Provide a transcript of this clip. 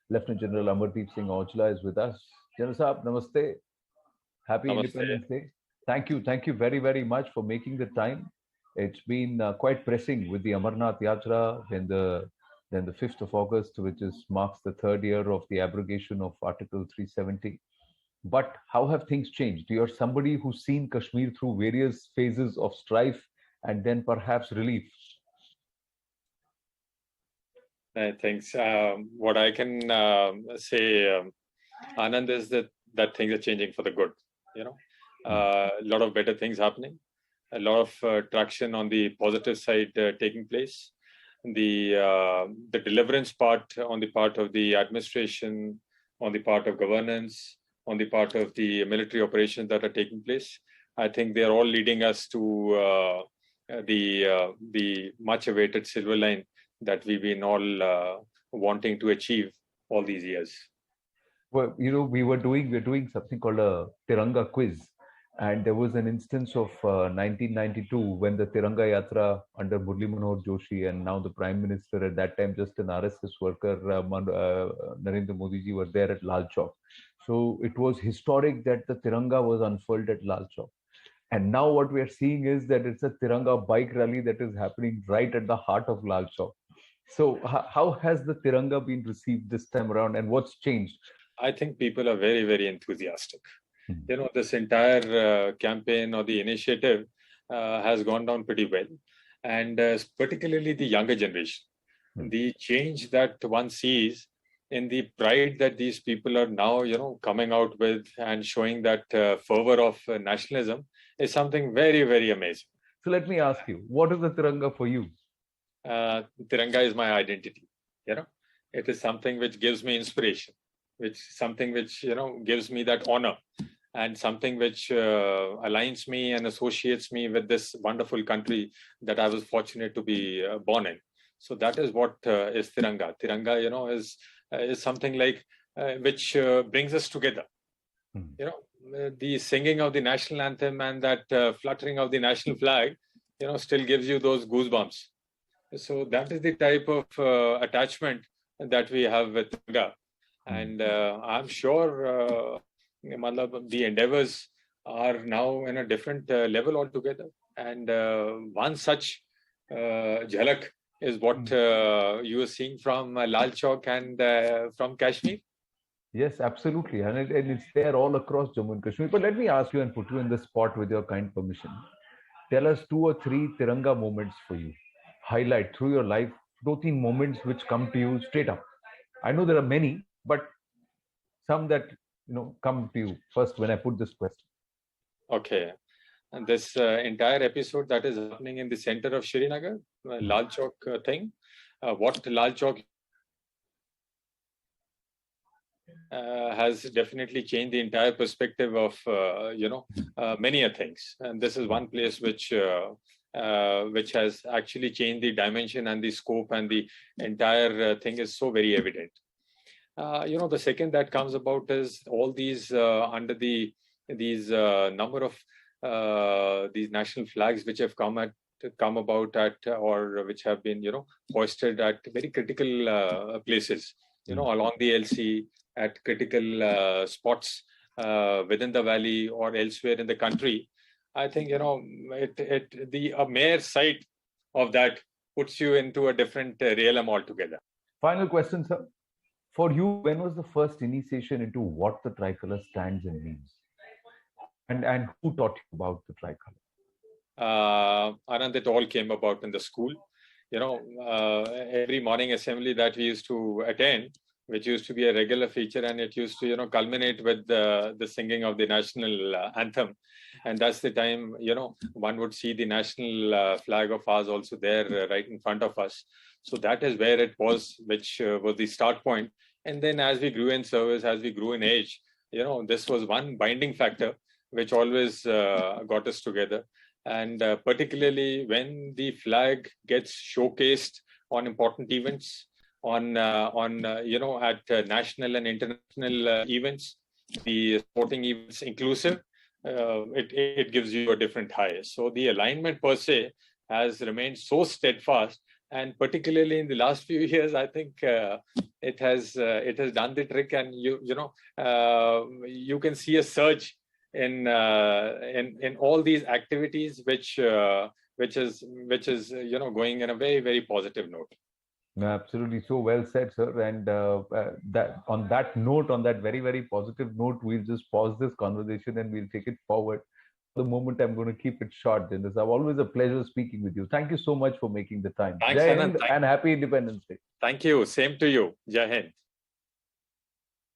Lieutenant General Amardeep Singh Aujla is with us. General Saab, namaste. Happy Namaste. Independence Day. Thank you very, very much for making the time. It's been quite pressing with the Amarnath Yatra, then the 5th of August, which is marks the third year of the abrogation of Article 370. But how have things changed? You're somebody who's seen Kashmir through various phases of strife and then perhaps relief. Thanks. What I can say, Anand, is that things are changing for the good. A lot of better things happening, a lot of traction on the positive side taking place. The deliverance part on the part of the administration, on the part of governance, on the part of the military operations that are taking place. I think they are all leading us to the much awaited silver line that we've been all wanting to achieve all these years. Well, we're doing something called a Tiranga quiz, and there was an instance of 1992 when the Tiranga Yatra under Murli Manohar Joshi and now the Prime Minister at that time just an RSS worker Narendra Modi ji were there at Lal Chowk. So it was historic that the Tiranga was unfurled at Lal Chowk. And now what we are seeing is that it's a Tiranga bike rally that is happening right at the heart of Lal Chowk. So how has the Tiranga been received this time around, and what's changed? I think people are very, very enthusiastic. This entire campaign or the initiative has gone down pretty well. And particularly the younger generation, the change that one sees in the pride that these people are now, coming out with and showing that fervor of nationalism is something very, very amazing. So let me ask you, what is the Tiranga for you? Tiranga is my identity. It is something which gives me inspiration, something which gives me that honor, and something which aligns me and associates me with this wonderful country that I was fortunate to be born in. So that is what is Tiranga. Tiranga, is something like which brings us together. The singing of the national anthem and that fluttering of the national flag, still gives you those goosebumps. So that is the type of attachment that we have with Tiranga. And I'm sure the endeavors are now in a different level altogether. And one such jhalak is what you are seeing from Lal Chowk and from Kashmir. Yes, absolutely. And it's there all across Jammu and Kashmir. But let me ask you and put you in the spot with your kind permission. Tell us 2 or 3 Tiranga moments for you. Highlight through your life 2-3 moments which come to you straight up. I know there are many, but some that come to you first when I put this question. Okay. And this entire episode that is happening in the center of Srinagar, Lal Chowk thing, what Lal Chowk has definitely changed the entire perspective of many things. And this is one place which has actually changed the dimension and the scope, and the entire thing is so very evident. The second that comes about is all these under these number of these national flags which have come about at, or which have been hoisted at very critical places, along the LC, at critical spots within the valley or elsewhere in the country. I think the mere sight of that puts you into a different realm altogether. Final question, sir. For you, when was the first initiation into what the tricolour stands and means? And who taught you about the tricolour? Anand, it all came about in the school. Every morning assembly that we used to attend, which used to be a regular feature, and it used to, culminate with the singing of the national anthem. And that's the time, one would see the national flag of ours also there right in front of us. So that is where it was, which was the start point. And then as we grew in service, as we grew in age, this was one binding factor which always got us together. And particularly when the flag gets showcased on important events, on at national and international events, the sporting events inclusive, it gives you a different high. So the alignment per se has remained so steadfast, and particularly in the last few years, I think it has done the trick, and you can see a surge in all these activities, which is going in a very, very positive note. No, absolutely, so well said, sir. And that on that note, on that very, very positive note, we'll just pause this conversation and we'll take it forward. For the moment, I'm going to keep it short. Then it's always a pleasure speaking with you. Thank you so much for making the time. Thanks, Jai Anand. Hind and happy Independence Day. Thank you. Same to you. Jai Hind.